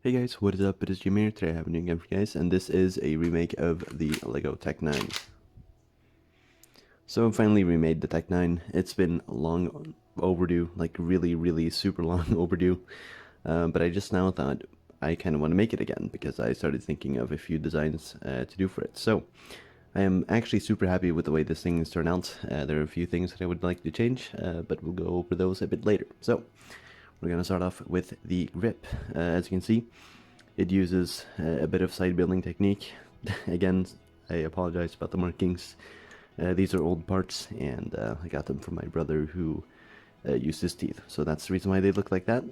Hey guys, what is up? It is Jim here. Today I have a new game for you guys, and this is a remake of the Lego Tec-9. So I finally remade the Tec-9. It's been long overdue, like really super long overdue, but I just now thought I kind of want to make it again because I started thinking of a few designs to do for it. So I am actually super happy with the way this thing has turned out. There are a few things that I would like to change, but we'll go over those a bit later. So we're going to start off with the grip. As you can see, it uses a bit of side building technique. Again, I apologize about the markings. These are old parts, and I got them from my brother who used his teeth. So that's the reason why they look like that.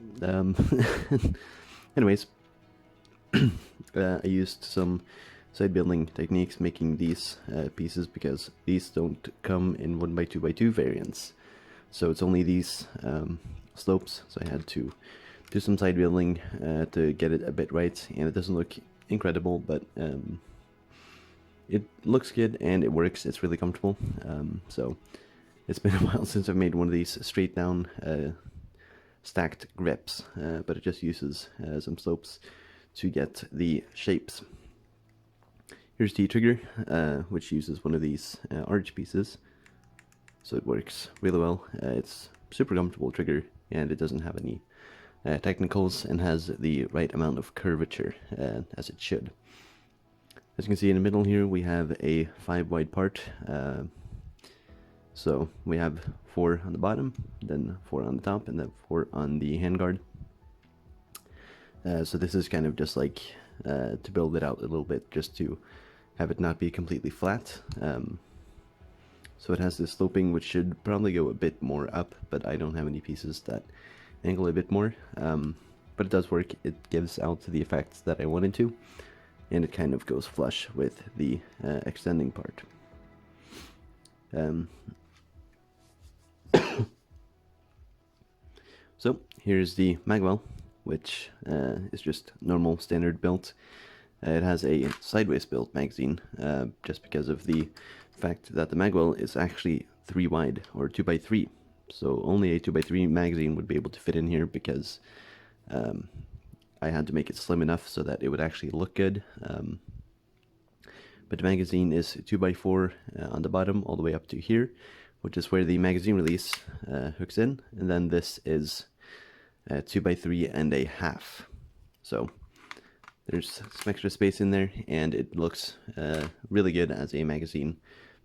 Anyways, I used some side building techniques making these pieces because these don't come in 1x2x2 variants. So it's only these slopes, so I had to do some side building to get it a bit right, and it doesn't look incredible, but it looks good and it works. It's really comfortable. So it's been a while since I've made one of these straight down stacked grips, but it just uses some slopes to get the shapes. Here's the trigger, which uses one of these arch pieces, so it works really well. It's super comfortable trigger, and it doesn't have any technicals and has the right amount of curvature, as it should. As you can see in the middle here, we have a 5 wide part. So we have 4 on the bottom, then 4 on the top, and then 4 on the handguard. So this is kind of just like to build it out a little bit, just to have it not be completely flat. So it has this sloping, which should probably go a bit more up, but I don't have any pieces that angle a bit more. But it does work. It gives out the effects that I wanted to, and it kind of goes flush with the extending part. So here's the Magwell, which is just normal standard built. It has a sideways built magazine, just because of the fact that the Magwell is actually 3 wide, or 2x3. So only a 2x3 magazine would be able to fit in here, because I had to make it slim enough so that it would actually look good. But the magazine is 2x4 on the bottom all the way up to here, which is where the magazine release hooks in, and then this is 2x3.5. So there's some extra space in there, and it looks really good as a magazine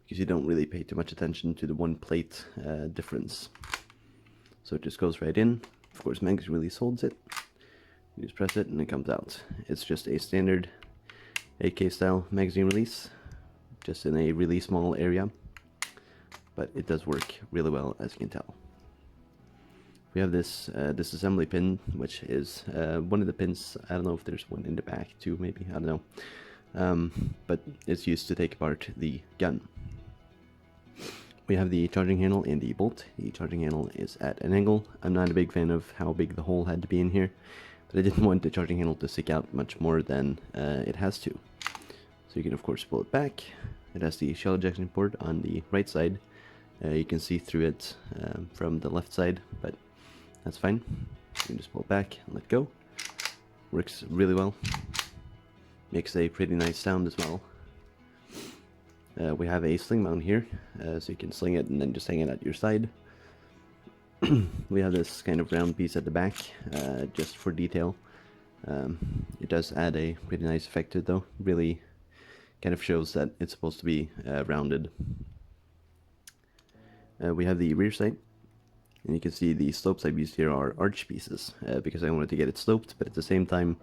because you don't really pay too much attention to the one plate difference. So it just goes right in. Of course, magazine release holds it. You just press it and it comes out. It's just a standard AK style magazine release, just in a really small area, but it does work really well, as you can tell. We have this disassembly pin, which is one of the pins. I don't know if there's one in the back too, maybe, I don't know, but it's used to take apart the gun. We have the charging handle and the bolt. The charging handle is at an angle. I'm not a big fan of how big the hole had to be in here, but I didn't want the charging handle to stick out much more than it has to. So you can of course pull it back. It has the shell ejection port on the right side. You can see through it from the left side, but that's fine. You can just pull it back and let go. Works really well. Makes a pretty nice sound as well. We have a sling mount here, so you can sling it and then just hang it at your side. We have this kind of round piece at the back, just for detail. It does add a pretty nice effect to it though. Really kind of shows that it's supposed to be rounded. We have the rear sight, and you can see the slopes I've used here are arch pieces, because I wanted to get it sloped, but at the same time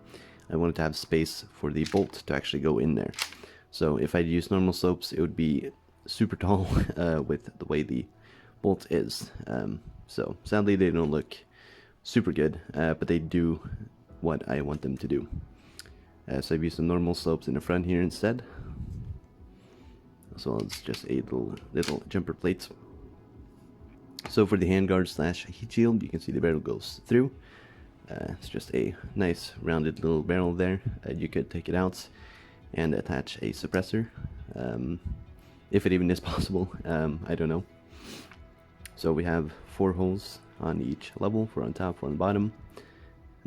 I wanted to have space for the bolt to actually go in there. So if I'd use normal slopes, it would be super tall with the way the bolt is. So sadly they don't look super good, but they do what I want them to do. So I've used some normal slopes in the front here instead, as well as just a little jumper plate. So for the handguard slash heat shield, you can see the barrel goes through. It's just a nice rounded little barrel there. You could take it out and attach a suppressor, if it even is possible. I don't know. So we have 4 holes on each level, 4 on top, 4 on the bottom,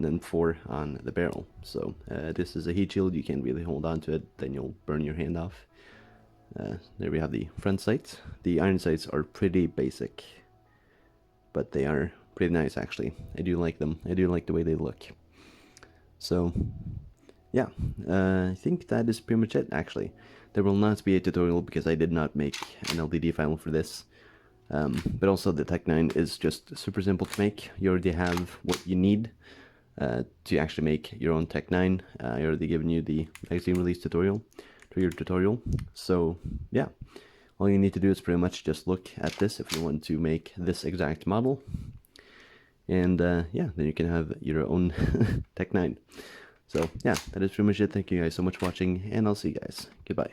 and then 4 on the barrel. So this is a heat shield, you can't really hold on to it, then you'll burn your hand off. There we have the front sights. The iron sights are pretty basic, but they are pretty nice actually. I do like them. I do like the way they look. So yeah, I think that is pretty much it actually. There will not be a tutorial because I did not make an LDD file for this. But also the Tec-9 is just super simple to make. You already have what you need to actually make your own Tec-9. I already given you the magazine release tutorial to your tutorial. So yeah, all you need to do is pretty much just look at this if you want to make this exact model. And yeah, then you can have your own Tec-9. So yeah, that is pretty much it. Thank you guys so much for watching, and I'll see you guys. Goodbye.